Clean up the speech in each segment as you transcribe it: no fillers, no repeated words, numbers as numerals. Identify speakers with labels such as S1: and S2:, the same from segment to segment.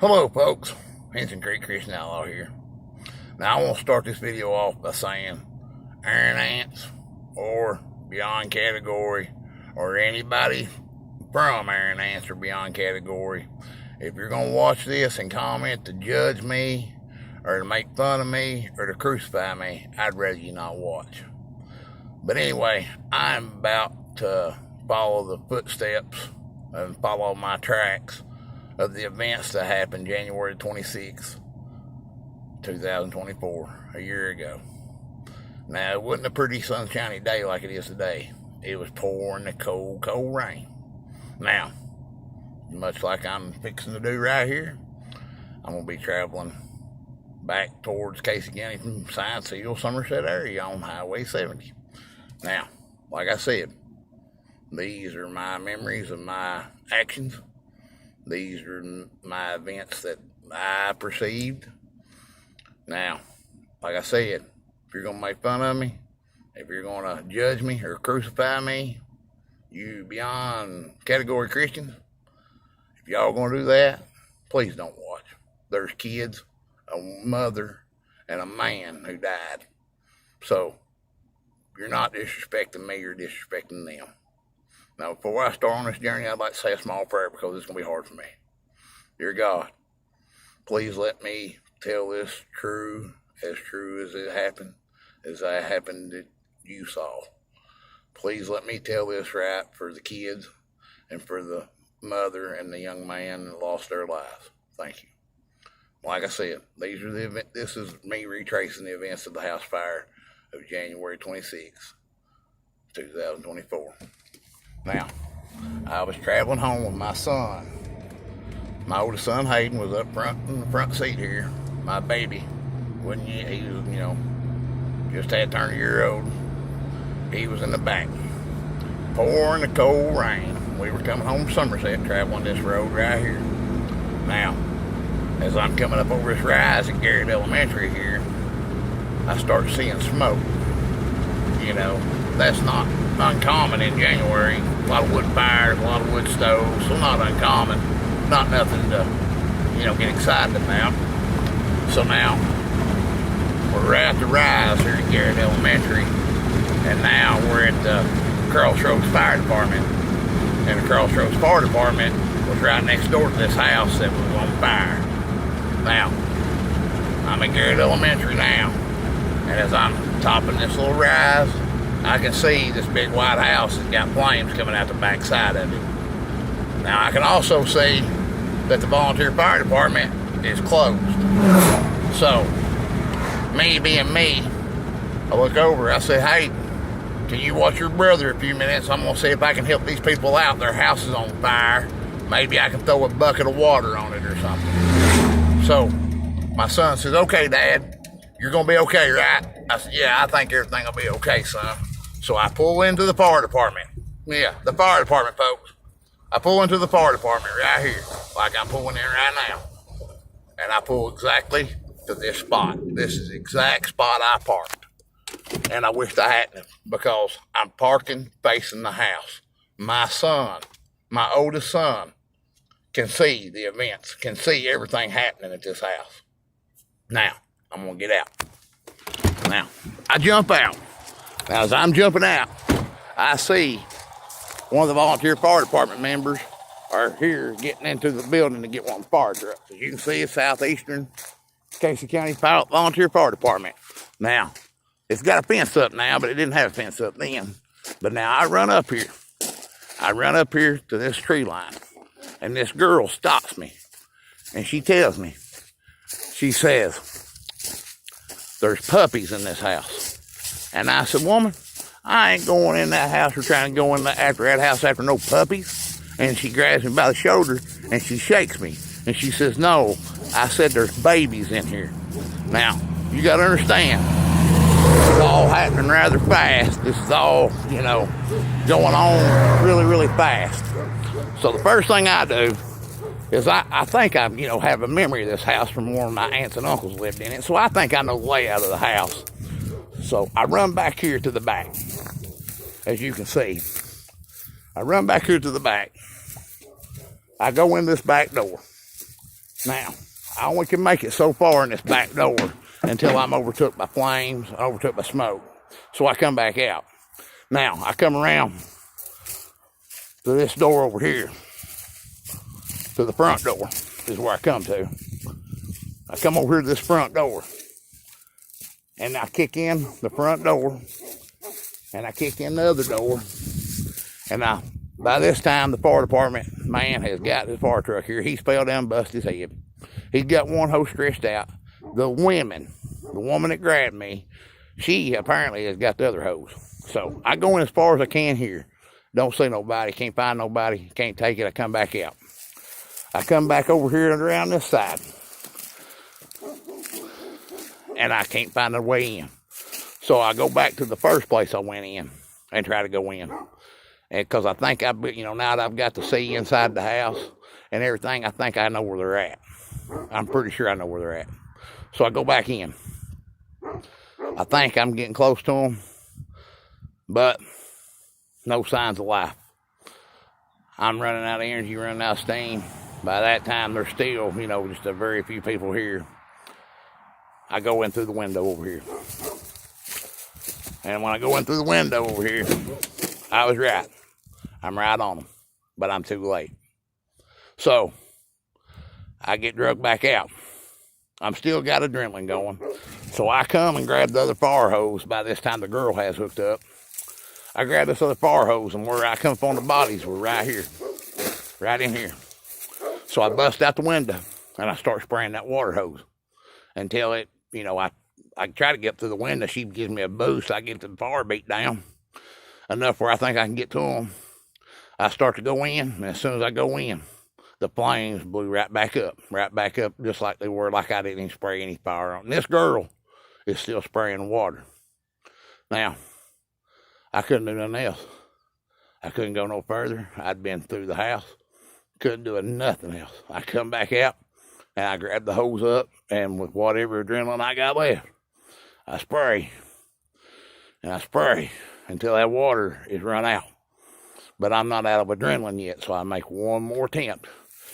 S1: Hello folks, Henson Christian Outlaw here. Now I want to start this video off by saying Iron Ants or Beyond Category or anybody from Iron Ants or Beyond Category, if you're going to watch this and comment to judge me or to make fun of me or to crucify me, I'd rather you not watch. But anyway, I'm about to follow the footsteps and follow my tracks of the events that happened January 26, 2024, a year ago. Now, it wasn't a pretty sunshiny day like it is today. It was pouring the cold, cold rain. Now, much like I'm fixing to do right here, I'm going to be traveling back towards Casey County from Science Hill, Somerset area on Highway 70. Now, like I said, these are my memories of my actions. These are my events that I perceived. Now, like I said, if you're going to make fun of me, if you're going to judge me or crucify me, you Beyond Category Christians, if y'all going to do that, please don't watch. There's kids, a mother, and a man who died. So, you're not disrespecting me, you're disrespecting them. Now, before I start on this journey, I'd like to say a small prayer because it's going to be hard for me. Dear God, please let me tell this true as it happened, as I happened that you saw. Please let me tell this right for the kids and for the mother and the young man that lost their lives. Thank you. Like I said, this is me retracing the events of the house fire of January 26, 2024. Now, I was traveling home with my son. My oldest son, Hayden, was up front in the front seat here. My baby, he was, just had turned a year old. He was in the back. Pouring the cold rain. We were coming home from Somerset, traveling this road right here. Now, as I'm coming up over this rise at Garrett Elementary here, I start seeing smoke. That's not uncommon in January. A lot of wood fires, a lot of wood stoves, so not uncommon. Not nothing to, get excited about. So now, we're at the rise here at Garrett Elementary, and now we're at the Crossroads Fire Department. And the Crossroads Fire Department was right next door to this house that was on fire. Now, I'm at Garrett Elementary now, and as I'm topping this little rise, I can see this big white house has got flames coming out the back side of it. Now, I can also see that the volunteer fire department is closed. So, me being me, I look over, I say, hey, can you watch your brother a few minutes? I'm going to see if I can help these people out. Their house is on fire. Maybe I can throw a bucket of water on it or something. So, my son says, okay, Dad, you're going to be okay, right? I said, yeah, I think everything will be okay, son. So I pull into the fire department. Yeah, the fire department, folks. I pull into the fire department right here, like I'm pulling in right now. And I pull exactly to this spot. This is the exact spot I parked. And I wished I hadn't, because I'm parking facing the house. My son, my oldest son, can see the events, can see everything happening at this house. Now, I'm going to get out. Now, I jump out. Now, as I'm jumping out, I see one of the volunteer fire department members are here getting into the building to get one of the fire trucks. As you can see, it's Southeastern Casey County Volunteer Fire Department. Now, it's got a fence up now, but it didn't have a fence up then. But now I run up here. I run up here to this tree line, and this girl stops me, and she tells me, she says, there's puppies in this house. And I said, woman, I ain't going in that house or trying to go in after that house after no puppies. And she grabs me by the shoulder and she shakes me. And she says, no. I said, there's babies in here. Now, you got to understand, this is all happening rather fast. This is all, going on really, really fast. So the first thing I do is I think I, have a memory of this house from one of my aunts and uncles lived in it. So I think I know the layout of the house. So I run back here to the back, as you can see. I run back here to the back. I go in this back door. Now, I only can make it so far in this back door until I'm overtook by flames, overtook by smoke. So I come back out. Now, I come around to this door over here, to the front door is where I come to. I come over here to this front door, and I kick in the front door, and I kick in the other door, and by this time, the fire department man has got his fire truck here. He's fell down and busted his head. He's got one hose stretched out. The woman that grabbed me, she apparently has got the other hose. So I go in as far as I can here. Don't see nobody, can't find nobody, can't take it. I come back out. I come back over here and around this side, and I can't find a way in. So I go back to the first place I went in and try to go in. And because I think now that I've got to see inside the house and everything, I think I know where they're at. I'm pretty sure I know where they're at. So I go back in. I think I'm getting close to them, but no signs of life. I'm running out of energy, running out of steam. By that time, there's still, just a very few people here. I go in through the window over here. And when I go in through the window over here, I was right. I'm right on them, but I'm too late. So I get drugged back out. I'm still got adrenaline going. So I come and grab the other fire hose. By this time, the girl has hooked up. I grab this other fire hose, and where I come from the bodies were right here, right in here. So I bust out the window, and I start spraying that water hose until it, I try to get up through the window. She gives me a boost. I get the fire beat down enough where I think I can get to them. I start to go in, and as soon as I go in, the flames blew right back up, just like they were, like I didn't even spray any fire on. And this girl is still spraying water. Now, I couldn't do nothing else. I couldn't go no further. I'd been through the house. Couldn't do nothing else. I come back out, and I grab the hose up, and with whatever adrenaline I got left, I spray. And I spray until that water is run out. But I'm not out of adrenaline yet, so I make one more attempt.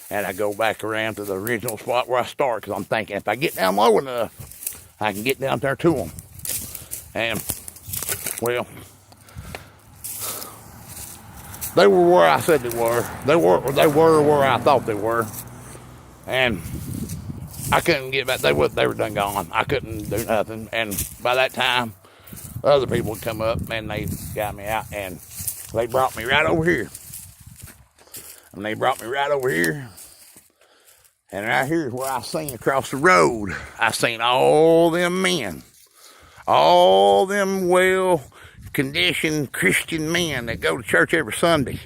S1: And I go back around to the original spot where I start, because I'm thinking if I get down low enough, I can get down there to them. And, well, they were where I said they were. They were where I thought they were. And I couldn't get back. They were done gone. I couldn't do nothing. And by that time, other people would come up, and they got me out, and they brought me right over here. And they brought me right over here. And right here is where I seen across the road. I seen all them men. All them well-conditioned Christian men that go to church every Sunday.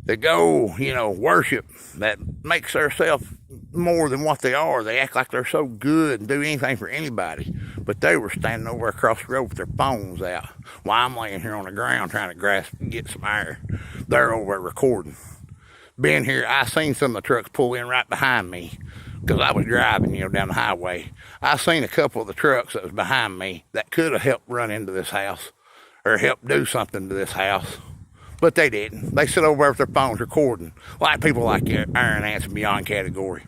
S1: That go, worship. That makes themselves more than what they are. They act like they're so good and do anything for anybody. But they were standing over across the road with their phones out while I'm laying here on the ground trying to get some air. They're over recording. Being here, I seen some of the trucks pull in right behind me because I was driving, down the highway. I seen a couple of the trucks that was behind me that could have helped run into this house or helped do something to this house. But they didn't. They sit over there with their phones recording, like people like Iron Ants and beyond category.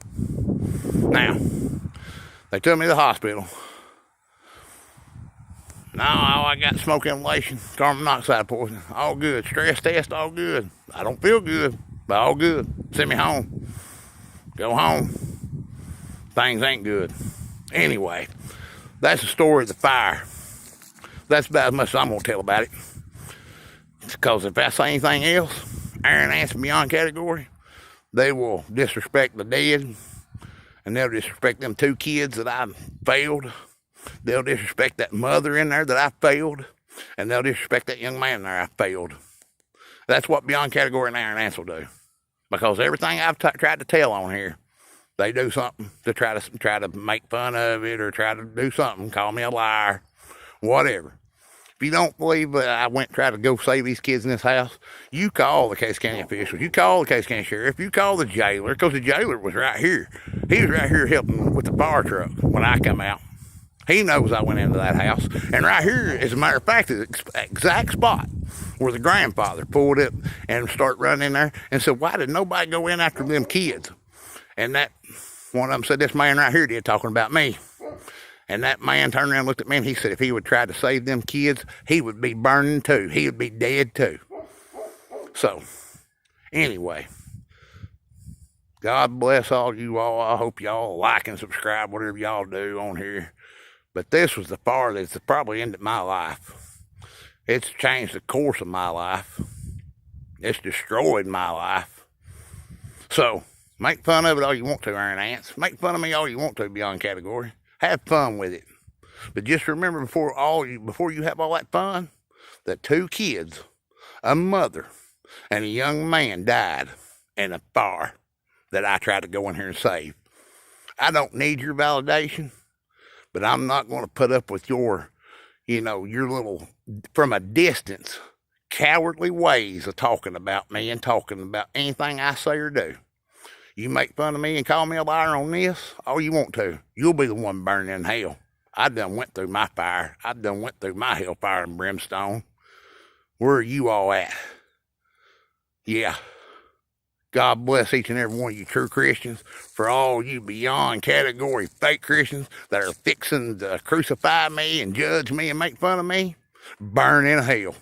S1: Now, they took me to the hospital. No, I got smoke inhalation, carbon monoxide poisoning, all good. Stress test, all good. I don't feel good, but all good. Send me home. Go home. Things ain't good. Anyway, that's the story of the fire. That's about as much as I'm going to tell about it. Because if I say anything else, Iron Ants and beyond category, they will disrespect the dead, and they'll disrespect them 2 kids that I failed. They'll disrespect that mother in there that I failed, and they'll disrespect that young man there I failed. That's what beyond category and Iron Ants will do. Because everything I've tried to tell on here, they do something to try to make fun of it or try to do something, call me a liar, whatever. If you don't believe I went and tried to go save these kids in this house, you call the Case County officials. You call the Case County Sheriff. You call the jailer, because the jailer was right here. He was right here helping with the fire truck when I come out. He knows I went into that house. And right here, as a matter of fact, is the exact spot where the grandfather pulled it and started running in there and said, why did nobody go in after them kids? And that One of them said, this man right here did, talking about me. And that man turned around and looked at me and he said if he would try to save them kids, he would be burning too. He would be dead too. So, anyway, God bless all you all. I hope y'all like and subscribe, whatever y'all do on here. But this was the part that's probably ended my life. It's changed the course of my life. It's destroyed my life. So, make fun of it all you want to, Iron Ants. Make fun of me all you want to, beyond category. Have fun with it. But just remember, before you have all that fun, that 2 kids, a mother, and a young man died in a fire that I tried to go in here and save. I don't need your validation, but I'm not going to put up with your little, from a distance, cowardly ways of talking about me and talking about anything I say or do. You make fun of me and call me a liar on this, all you want to. You'll be the one burning in hell. I done went through my fire. I done went through my hellfire and brimstone. Where are you all at? Yeah. God bless each and every one of you true Christians. For all you beyond category fake Christians that are fixing to crucify me and judge me and make fun of me, burn in hell.